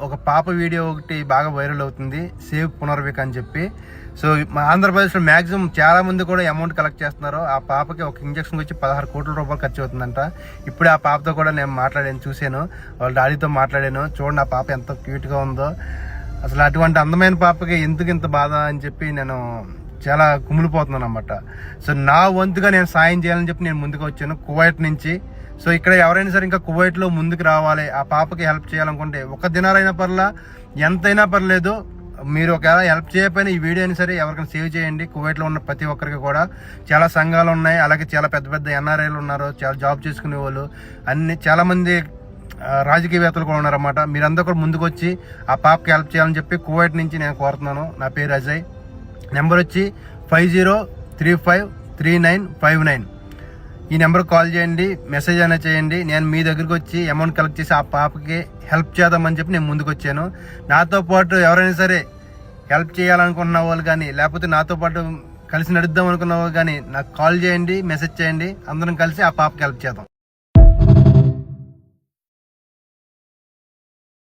ఒక పాప వీడియో ఒకటి బాగా వైరల్ అవుతుంది, సేవ్ పునర్విక అని చెప్పి. సో మా ఆంధ్రప్రదేశ్లో మ్యాక్సిమం చాలా మంది కూడా అమౌంట్ కలెక్ట్ చేస్తున్నారు. ఆ పాపకి ఒక ఇంజక్షన్ వచ్చి 16 కోట్ల రూపాయలు ఖర్చు అవుతుందంట. ఇప్పుడే ఆ పాపతో కూడా నేను మాట్లాడాను, చూశాను, వాళ్ళ డాడీతో మాట్లాడాను. చూడండి ఆ పాప ఎంత క్యూట్గా ఉందో. అసలు అటువంటి అందమైన పాపకి ఎందుకు ఇంత బాధ అని చెప్పి నేను చాలా కుమిలిపోతున్నాను అన్నమాట. సో నా వంతుగా నేను సాయం చేయాలని చెప్పి నేను ముందుకు వచ్చాను కువైట్ నుంచి. సో ఇక్కడ ఎవరైనా సరే ఇంకా కువైట్లో ముందుకు రావాలి, ఆ పాపకి హెల్ప్ చేయాలనుకుంటే ఒక దినారైనా పర్లా, ఎంతైనా పర్లేదు, మీరు ఒకవేళ హెల్ప్ చేయకపోయినా ఈ వీడియోని సరే ఎవరికైనా సేవ్ చేయండి. కువైట్లో ఉన్న ప్రతి ఒక్కరికి కూడా చాలా సంఘాలు ఉన్నాయి, అలాగే చాలా పెద్ద పెద్ద ఎన్ఆర్ఐలు ఉన్నారు, చాలా జాబ్ చేసుకునే వాళ్ళు, చాలా మంది రాజకీయవేత్తలు కూడా ఉన్నారన్నమాట. మీరందరూ కూడా ముందుకు వచ్చి ఆ పాపకి హెల్ప్ చేయాలని చెప్పి కువైట్ నుంచి నేను కోరుతున్నాను. నా పేరు అజయ్, నెంబర్ వచ్చి 50353959. ఈ నెంబర్కి కాల్ చేయండి, మెసేజ్ అయినా చేయండి. నేను మీ దగ్గరికి వచ్చి అమౌంట్ కలెక్ట్ చేసి ఆ పాపకి హెల్ప్ చేద్దామని చెప్పి నేను ముందుకు వచ్చాను. నాతో పాటు ఎవరైనా సరే హెల్ప్ చేయాలనుకున్న వాళ్ళు కానీ, లేకపోతే నాతో పాటు కలిసి నడుద్దాం అనుకున్న వాళ్ళు కానీ నాకు కాల్ చేయండి, మెసేజ్ చేయండి. అందరం కలిసి ఆ పాపకి హెల్ప్ చేద్దాం.